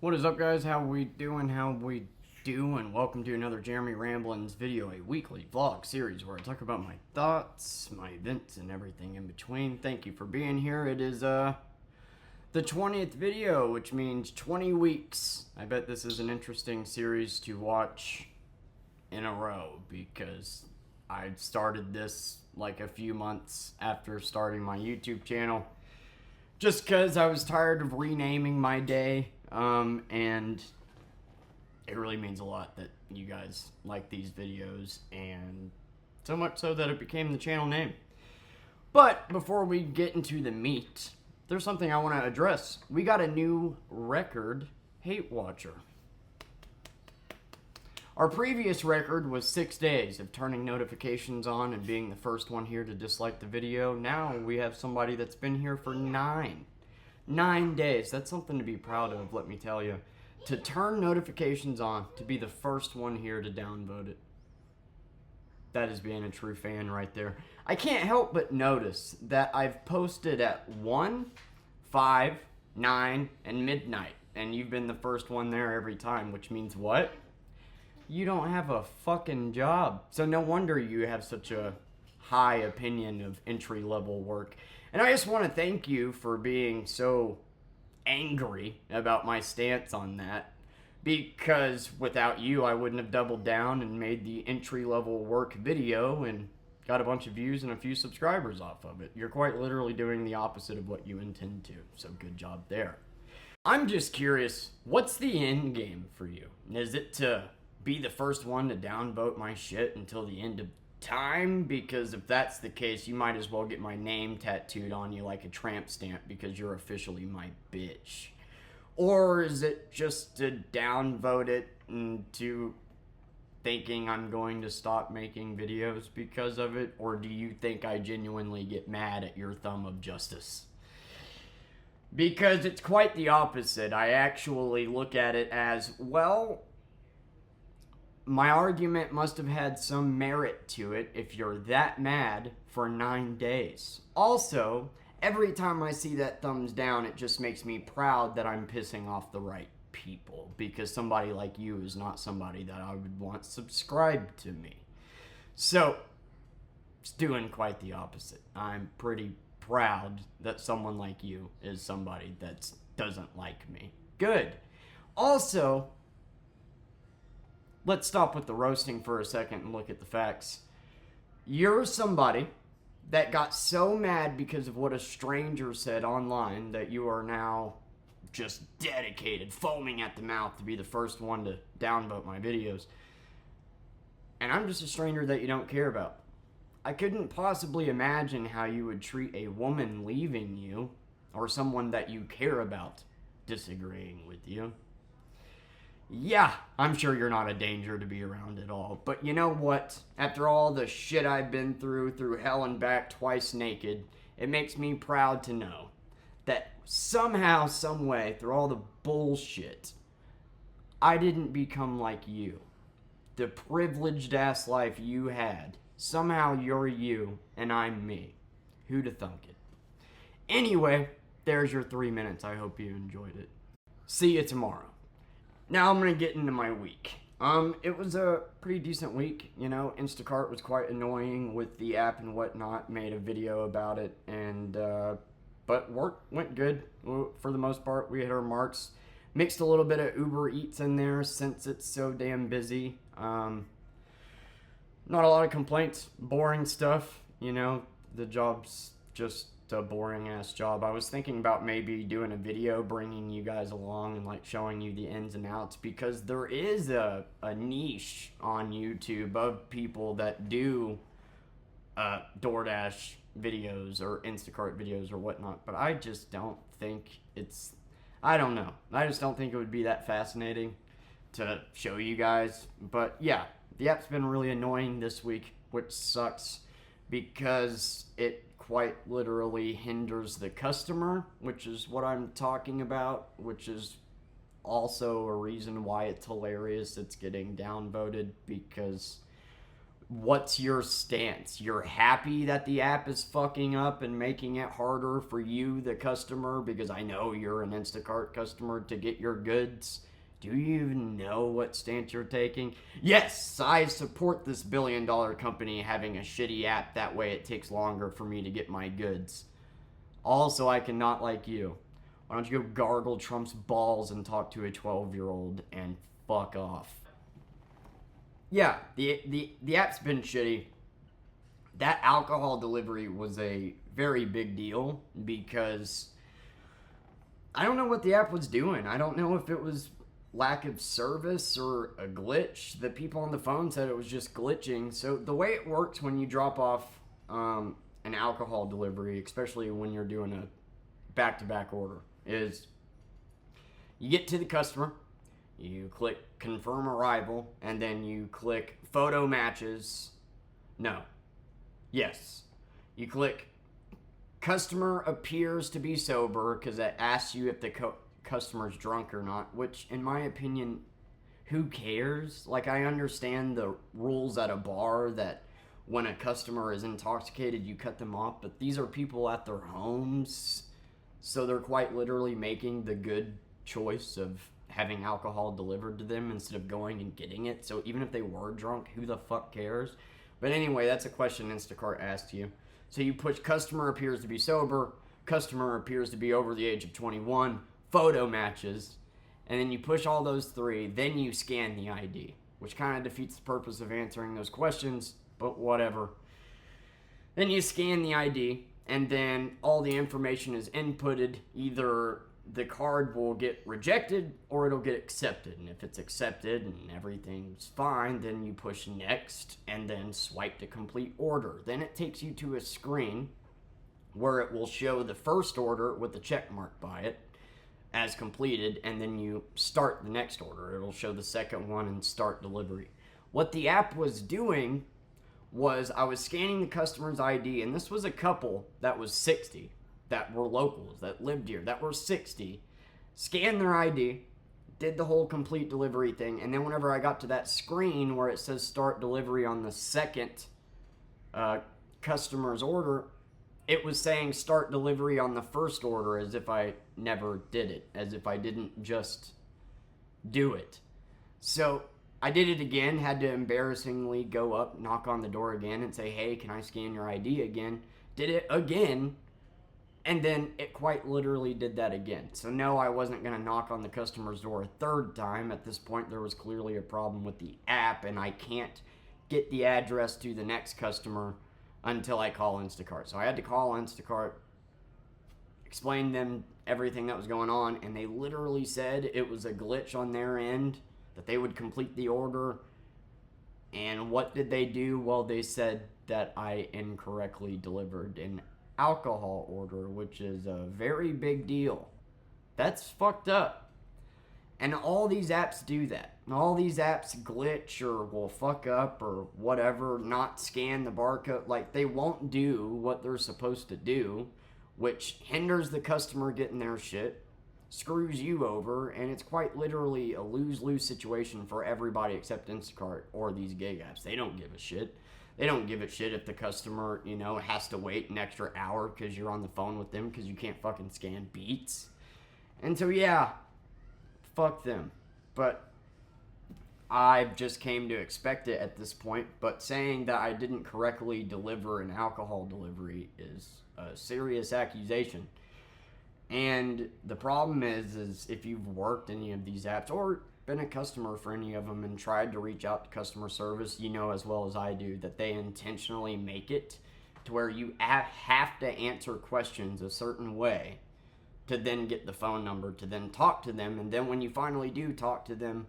What is up, guys? How we doing? How we doing? Welcome to another Jeremy Ramblins video, a weekly vlog series where I talk about my thoughts, my events, and everything in between. Thank you for being here. It is the 20th video, which means 20 weeks. I bet this is an interesting series to watch in a row because I started this like a few months after starting my YouTube channel. Just because I was tired of renaming my day, and it really means a lot that you guys like these videos, and so much so that it became the channel name. But before we get into the meat, there's something I want to address. We got a new record, Hate Watcher. Our previous record was 6 days of turning notifications on and being the first one here to dislike the video. Now we have somebody that's been here for 9 days. That's something to be proud of, let me tell you. To turn notifications on, to be the first one here to downvote it. That is being a true fan right there. I can't help but notice that I've posted at 1, 5, 9, and midnight. And you've been the first one there every time, which means what? You don't have a fucking job. So no wonder you have such a high opinion of entry-level work. And I just want to thank you for being so angry about my stance on that. Because without you, I wouldn't have doubled down and made the entry-level work video and got a bunch of views and a few subscribers off of it. You're quite literally doing the opposite of what you intend to. So good job there. I'm just curious, what's the end game for you? Is it to be the first one to downvote my shit until the end of time? Because if that's the case, you might as well get my name tattooed on you like a tramp stamp because you're officially my bitch. Or is it just to downvote it into thinking I'm going to stop making videos because of it? Or do you think I genuinely get mad at your thumb of justice? Because it's quite the opposite. I actually look at it as, well, my argument must have had some merit to it if you're that mad for 9 days. Also, every time I see that thumbs down, it just makes me proud that I'm pissing off the right people, because somebody like you is not somebody that I would want subscribed to me. So, it's doing quite the opposite. I'm pretty proud that someone like you is somebody that doesn't like me. Good. Also, let's stop with the roasting for a second and look at the facts. You're somebody that got so mad because of what a stranger said online that you are now just dedicated, foaming at the mouth to be the first one to downvote my videos. And I'm just a stranger that you don't care about. I couldn't possibly imagine how you would treat a woman leaving you or someone that you care about disagreeing with you. Yeah, I'm sure you're not a danger to be around at all. But you know what? After all the shit I've been through hell and back twice naked, it makes me proud to know that somehow, some way, through all the bullshit, I didn't become like you. The privileged ass life you had. Somehow you're you and I'm me. Who'd have thunk it? Anyway, there's your 3 minutes. I hope you enjoyed it. See you tomorrow. Now I'm going to get into my week. It was a pretty decent week. You know, Instacart was quite annoying with the app and whatnot. Made a video about it, and but work went good for the most part. We hit our marks. Mixed a little bit of Uber Eats in there since it's so damn busy. Not a lot of complaints. Boring stuff. You know, the job's just a boring ass job. I was thinking about maybe doing a video bringing you guys along and like showing you the ins and outs, because there is a niche on YouTube of people that do DoorDash videos or Instacart videos or whatnot, but I just don't think it's, I don't know. I just don't think it would be that fascinating to show you guys. But yeah, the app's been really annoying this week, which sucks because it quite literally hinders the customer, which is what I'm talking about, which is also a reason why it's hilarious it's getting downvoted, because what's your stance? You're happy that the app is fucking up and making it harder for you, the customer, because I know you're an Instacart customer, to get your goods. Do you even know what stance you're taking? Yes, I support this billion-dollar company having a shitty app. That way it takes longer for me to get my goods. Also, I cannot like you. Why don't you go gargle Trump's balls and talk to a 12-year-old and fuck off? Yeah, the app's been shitty. That alcohol delivery was a very big deal because I don't know what the app was doing. I don't know if it was lack of service or a glitch. The people on the phone said it was just glitching. So the way it works when you drop off an alcohol delivery, especially when you're doing a back-to-back order, is you get to the customer, you click confirm arrival, and then you click photo matches. No. Yes. You click customer appears to be sober because that asks you if the customer's drunk or not, which in my opinion, who cares? Like, I understand the rules at a bar that when a customer is intoxicated, you cut them off, but these are people at their homes, so they're quite literally making the good choice of having alcohol delivered to them instead of going and getting it. So even if they were drunk, who the fuck cares? But anyway, that's a question Instacart asked you. So you push customer appears to be sober, customer appears to be over the age of 21, photo matches, and then you push all those three, then you scan the ID, which kind of defeats the purpose of answering those questions, but whatever. Then you scan the ID, and then all the information is inputted. Either the card will get rejected or it'll get accepted. And if it's accepted and everything's fine, then you push next and then swipe to complete order. Then it takes you to a screen where it will show the first order with the check mark by it as completed, and then you start the next order. It'll show the second one and start delivery. What the app was doing was I was scanning the customer's ID, and this was a couple that was 60 that were locals that lived here that were 60. Scanned their ID, did the whole complete delivery thing, and then whenever I got to that screen where it says start delivery on the second customer's order, it was saying start delivery on the first order as if I never did it, as if I didn't just do it. So I did it again, had to embarrassingly go up, knock on the door again, and say, hey, can I scan your ID again? Did it again, and then it quite literally did that again. So no, I wasn't going to knock on the customer's door a third time. At this point, there was clearly a problem with the app, and I can't get the address to the next customer until I call Instacart. So I had to call Instacart, explain them everything that was going on, and they literally said it was a glitch on their end, that they would complete the order. And what did they do? Well, they said that I incorrectly delivered an alcohol order, which is a very big deal. That's fucked up. And all these apps do that. All these apps glitch or will fuck up or whatever, not scan the barcode. Like, they won't do what they're supposed to do, which hinders the customer getting their shit, screws you over, and it's quite literally a lose-lose situation for everybody except Instacart or these gig apps. They don't give a shit. They don't give a shit if the customer, has to wait an extra hour because you're on the phone with them because you can't fucking scan Beats. And so, yeah, fuck them. But I've just came to expect it at this point. But saying that I didn't correctly deliver an alcohol delivery is a serious accusation. And the problem is if you've worked any of these apps or been a customer for any of them and tried to reach out to customer service, you know as well as I do that they intentionally make it to where you have to answer questions a certain way to then get the phone number, to then talk to them. And then when you finally do talk to them,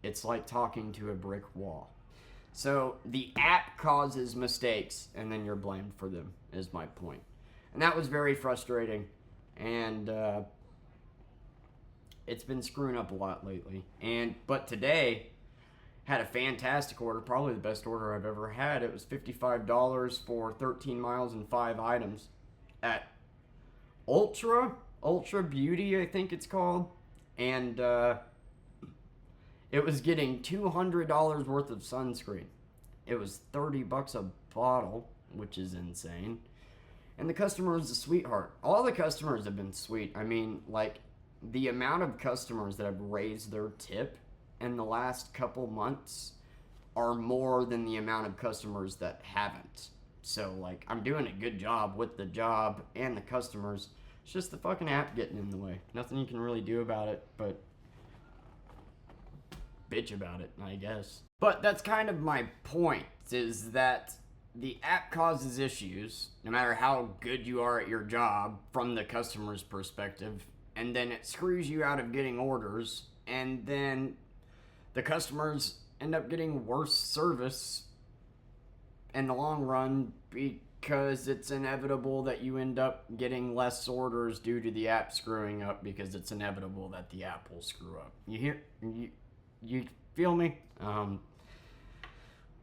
it's like talking to a brick wall. So the app causes mistakes and then you're blamed for them, is my point. And that was very frustrating. And it's been screwing up a lot lately. But today had a fantastic order, probably the best order I've ever had. It was $55 for 13 miles and 5 items at Ultra Beauty, I think it's called. And it was getting $200 worth of sunscreen. It was $30 a bottle, which is insane. And the customer is a sweetheart. All the customers have been sweet. I mean, like, the amount of customers that have raised their tip in the last couple months are more than the amount of customers that haven't. So, like, I'm doing a good job with the job and the customers. It's just the fucking app getting in the way. Nothing you can really do about it, but bitch about it, I guess. But that's kind of my point, is that the app causes issues, no matter how good you are at your job from the customer's perspective, and then it screws you out of getting orders, and then the customers end up getting worse service in the long run because it's inevitable that you end up getting less orders due to the app screwing up, because it's inevitable that the app will screw up. You feel me?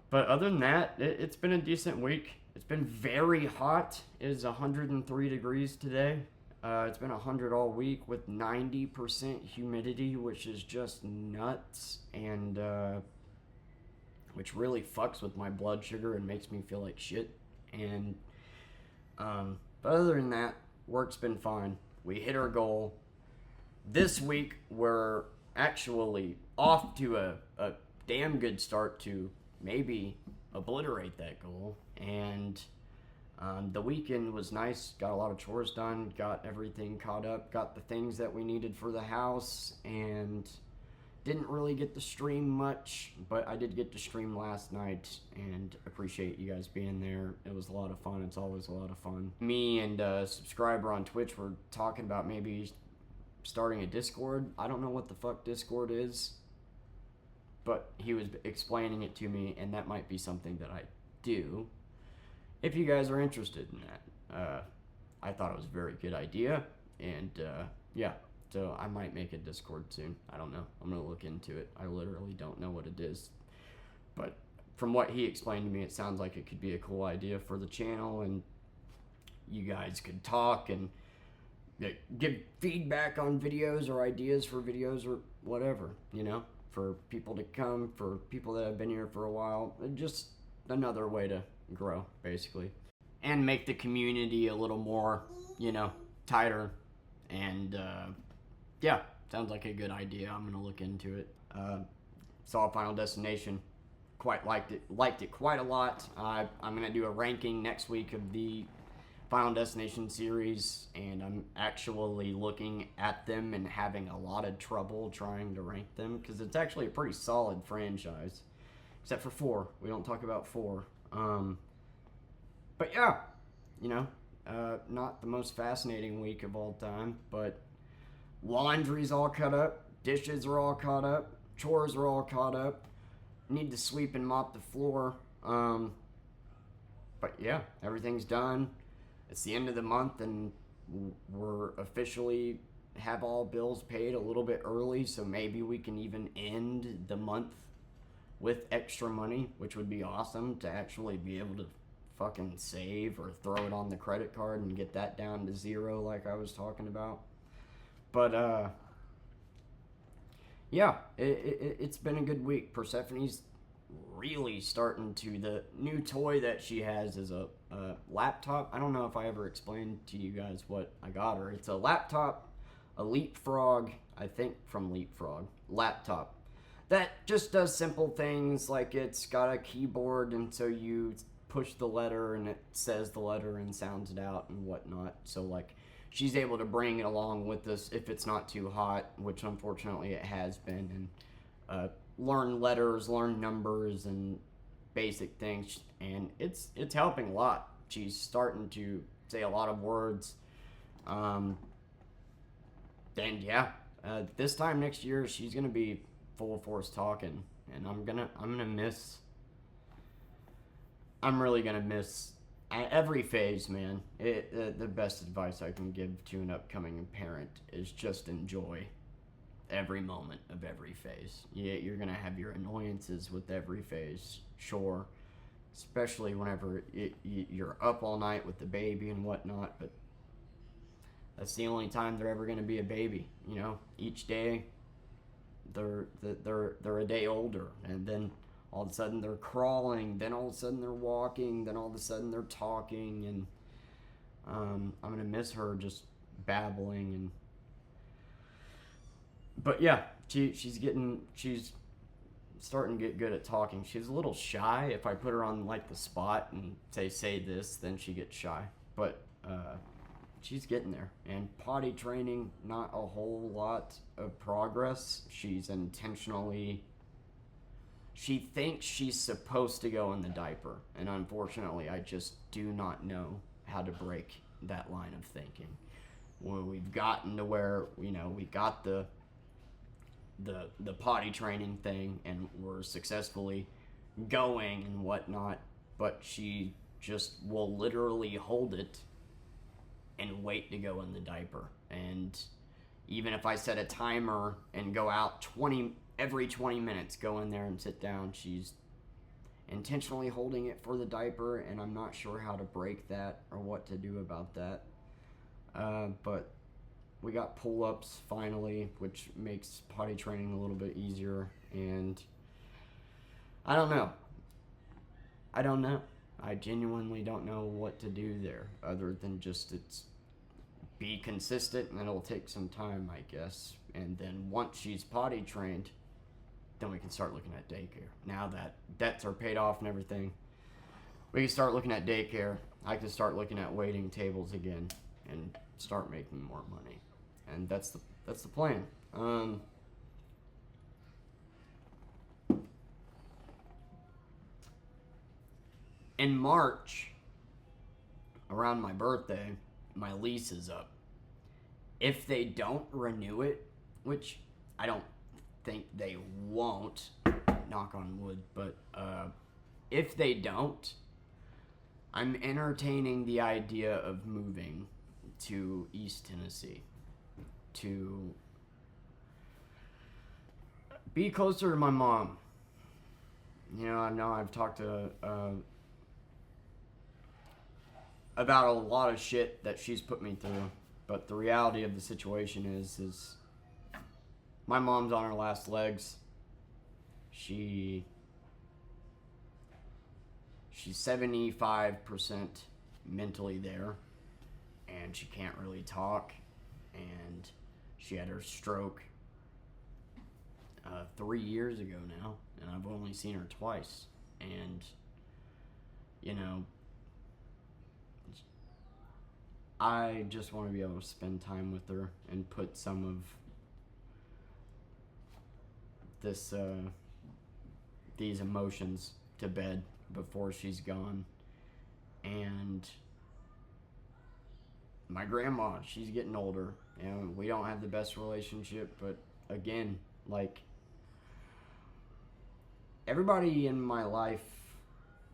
But other than that, it's been a decent week. It's been very hot. It is 103 degrees today. It's been 100 all week with 90% humidity, which is just nuts, and which really fucks with my blood sugar and makes me feel like shit. And but other than that, work's been fine. We hit our goal. This week, we're actually off to a damn good start to maybe obliterate that goal. And the weekend was nice. Got a lot of chores done, got everything caught up, got the things that we needed for the house, and didn't really get to stream much, but I did get to stream last night, and appreciate you guys being there. It was a lot of fun. It's always a lot of fun. Me and a subscriber on Twitch were talking about maybe starting a Discord. I don't know what the fuck Discord is, but he was explaining it to me, and that might be something that I do if you guys are interested in that. I thought it was a very good idea, and yeah, so I might make a Discord soon. I don't know. I'm gonna look into it. I literally don't know what it is, but from what he explained to me, it sounds like it could be a cool idea for the channel, and you guys could talk and give feedback on videos or ideas for videos or whatever, you know, for people to come, for people that have been here for a while. Just another way to grow, basically, and make the community a little more, you know, tighter. And yeah, sounds like a good idea. I'm gonna look into it. Saw Final Destination, quite liked it quite a lot. I'm gonna do a ranking next week of the Final Destination series, and I'm actually looking at them and having a lot of trouble trying to rank them, because it's actually a pretty solid franchise, except for 4. We don't talk about 4. But yeah, you know, not the most fascinating week of all time, but laundry's all caught up, dishes are all caught up, chores are all caught up, need to sweep and mop the floor. But yeah, everything's done. It's the end of the month, and we're officially have all bills paid a little bit early, so maybe we can even end the month with extra money, which would be awesome, to actually be able to fucking save or throw it on the credit card and get that down to 0 like I was talking about. But yeah, it's been a good week. Persephone's really starting to, the new toy that she has is a laptop. I don't know if I ever explained to you guys what I got her. It's a laptop, a Leapfrog, I think from Leapfrog, laptop that just does simple things, like it's got a keyboard, and so you push the letter and it says the letter and sounds it out and whatnot. So like, she's able to bring it along with us if it's not too hot, which unfortunately it has been, and learn letters, learn numbers, and basic things, and it's helping a lot. She's starting to say a lot of words, and yeah, this time next year she's gonna be full force talking, and I'm really gonna miss every phase, man. The best advice I can give to an upcoming parent is just enjoy every moment of every phase. Yeah, you're gonna have your annoyances with every phase, sure, especially whenever you're up all night with the baby and whatnot, but that's the only time they're ever gonna be a baby, you know. Each day they're a day older, and then all of a sudden they're crawling, then all of a sudden they're walking, then all of a sudden they're talking, and I'm gonna miss her just babbling. And but yeah, she's starting to get good at talking. She's a little shy. If I put her on like the spot and say this, then she gets shy. But she's getting there. And potty training, not a whole lot of progress. She thinks she's supposed to go in the diaper, and unfortunately I just do not know how to break that line of thinking. Well, we've gotten to where, we got the potty training thing, and we're successfully going and whatnot, but she just will literally hold it and wait to go in the diaper. And even if I set a timer and go out every 20 minutes, go in there and sit down, she's intentionally holding it for the diaper, and I'm not sure how to break that or what to do about that. But we got pull-ups finally, which makes potty training a little bit easier, and I don't know. I genuinely don't know what to do there, other than just be consistent, and it'll take some time, I guess. And then once she's potty trained, then we can start looking at daycare. Now that debts are paid off and everything, we can start looking at daycare. I can start looking at waiting tables again and start making more money. And that's the plan. In March, around my birthday, my lease is up. If they don't renew it, which I don't think they won't, knock on wood, but if they don't, I'm entertaining the idea of moving to East Tennessee to be closer to my mom. I know I've talked to about a lot of shit that she's put me through, but the reality of the situation is my mom's on her last legs. She's 75% mentally there, and she can't really talk, and she had her stroke 3 years ago now, and I've only seen her twice. And I just want to be able to spend time with her and put some of these emotions to bed before she's gone. And my grandma, she's getting older, and we don't have the best relationship, but again, like, everybody in my life,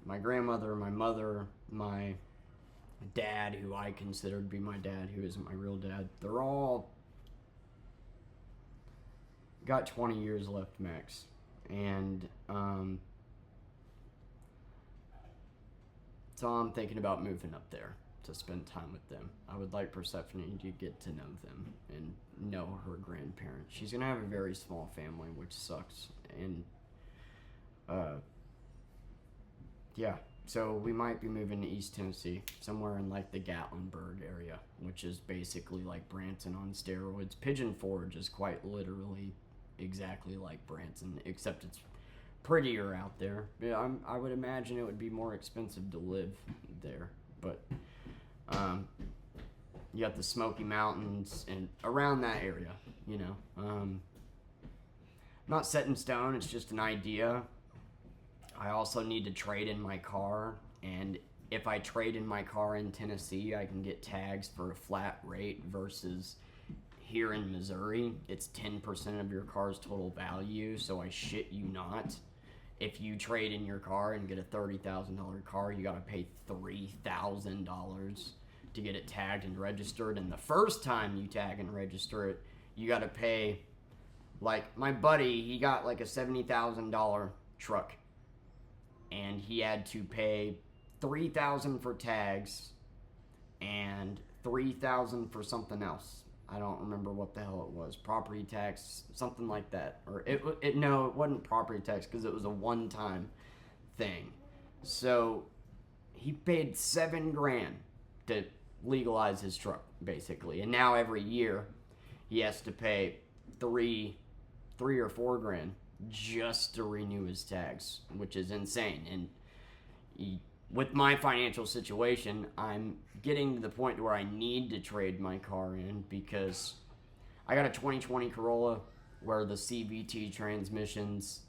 my grandmother, my mother, my dad, who I consider to be my dad, who isn't my real dad, they're all got 20 years left max. And so I'm thinking about moving up there to spend time with them. I would like Persephone to get to know them and know her grandparents. She's gonna have a very small family, which sucks. And yeah, so we might be moving to East Tennessee, somewhere in like the Gatlinburg area, which is basically like Branson on steroids. Pigeon Forge is quite literally exactly like Branson, except it's prettier out there. Yeah, I would imagine it would be more expensive to live there, but you got the Smoky Mountains and around that area, not set in stone, it's just an idea. I also need to trade in my car, and if I trade in my car in Tennessee, I can get tags for a flat rate versus here in Missouri, it's 10% of your car's total value, so I shit you not. If you trade in your car and get a $30,000 car, you gotta pay $3,000 to get it tagged and registered, and the first time you tag and register it, you gotta pay, like, my buddy, he got like a $70,000 truck, and he had to pay $3,000 for tags and $3,000 for something else. I don't remember what the hell it was. Property tax, something like that. Or no, it wasn't property tax because it was a one-time thing. So he paid $7,000 to legalize his truck, basically. And now every year he has to pay three or $4,000 just to renew his tags, which is insane. And with my financial situation, I'm getting to the point where I need to trade my car in because I got a 2020 Corolla where the CVT transmissions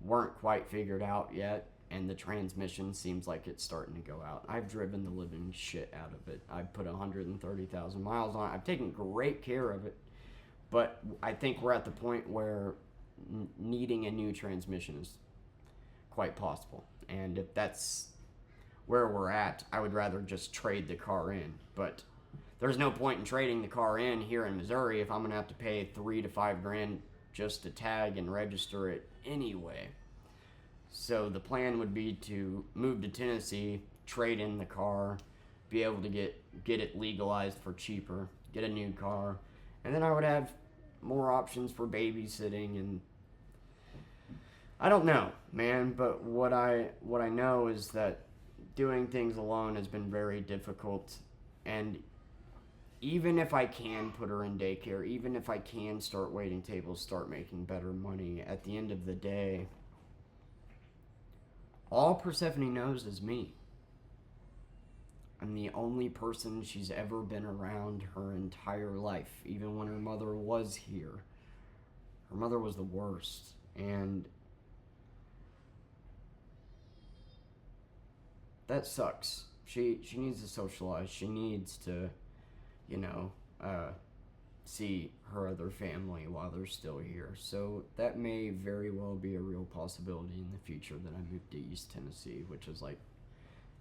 weren't quite figured out yet, and the transmission seems like it's starting to go out. I've driven the living shit out of it. I've put 130,000 miles on it. I've taken great care of it, but I think we're at the point where needing a new transmission is quite possible. And if that's where we're at, I would rather just trade the car in. But there's no point in trading the car in here in Missouri if I'm going to have to pay $3,000 to $5,000 just to tag and register it anyway. So the plan would be to move to Tennessee, trade in the car, be able to get it legalized for cheaper, get a new car, and then I would have more options for babysitting. And I don't know, man, but what I know is that doing things alone has been very difficult. And even if I can put her in daycare, even if I can start waiting tables, start making better money, at the end of the day, all Persephone knows is me. I'm the only person she's ever been around her entire life, even when her mother was here. Her mother was the worst, and that sucks. She needs to socialize. She needs to, see her other family while they're still here. So that may very well be a real possibility in the future that I move to East Tennessee, which is like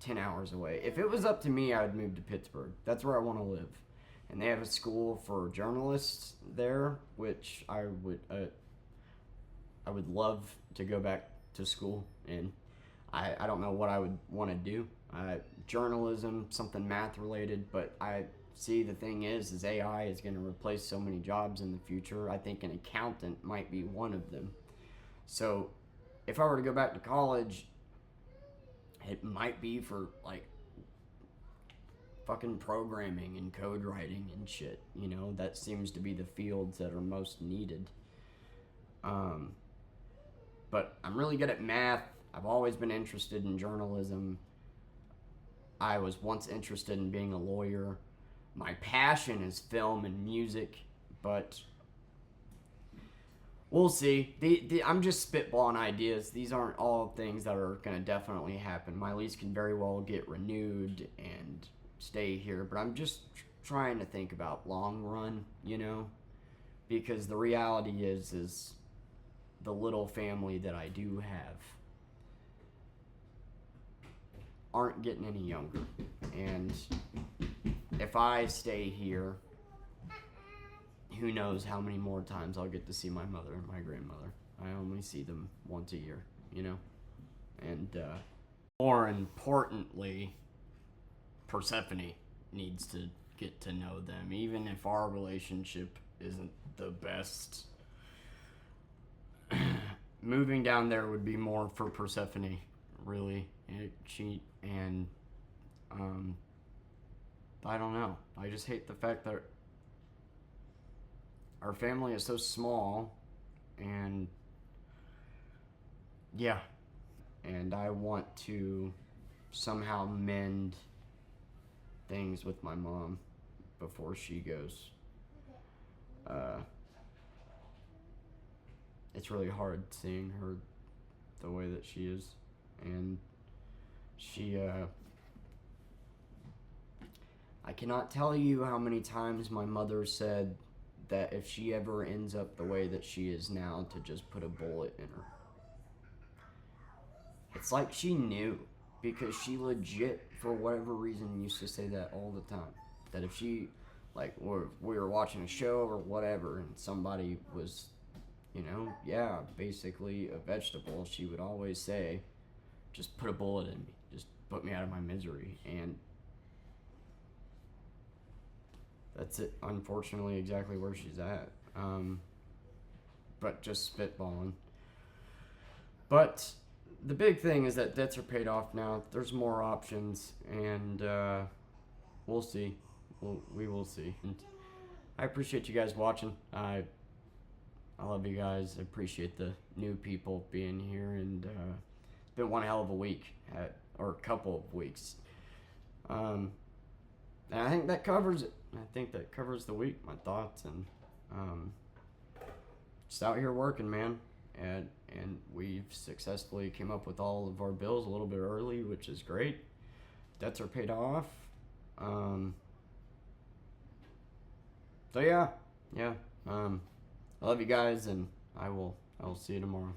10 hours away. If it was up to me, I would move to Pittsburgh. That's where I want to live. And they have a school for journalists there, which I would love to go back to school in. I don't know what I would want to do. Journalism, something math related, but I see the thing is AI is going to replace so many jobs in the future. I think an accountant might be one of them. So if I were to go back to college, it might be for like fucking programming and code writing and shit. That seems to be the fields that are most needed. But I'm really good at math. I've always been interested in journalism. I was once interested in being a lawyer. My passion is film and music, but we'll see. I'm just spitballing ideas. These aren't all things that are going to definitely happen. My lease can very well get renewed and stay here, but I'm just trying to think about long run, because the reality is the little family that I do have aren't getting any younger. And if I stay here, who knows how many more times I'll get to see my mother and my grandmother. I only see them once a year, And more importantly, Persephone needs to get to know them. Even if our relationship isn't the best, moving down there would be more for Persephone, really. I don't know. I just hate the fact that our family is so small, and yeah. And I want to somehow mend things with my mom before she goes. It's really hard seeing her the way that she is, and she I cannot tell you how many times my mother said that if she ever ends up the way that she is now, to just put a bullet in her. It's like she knew, because she legit, for whatever reason, used to say that all the time. That if she, we were watching a show or whatever, and somebody was, basically a vegetable, she would always say, just put a bullet in me. Just put me out of my misery. And that's it. Unfortunately, exactly where she's at. But just spitballing. But the big thing is that debts are paid off now. There's more options, and we'll see. We will see. And I appreciate you guys watching. I love you guys. I appreciate the new people being here, and it's been one hell of a week, or a couple of weeks. And I think that covers it. I think that covers the week, my thoughts, and just out here working, man. And we've successfully came up with all of our bills a little bit early, which is great. Debts are paid off. So yeah. I love you guys, and I will see you tomorrow.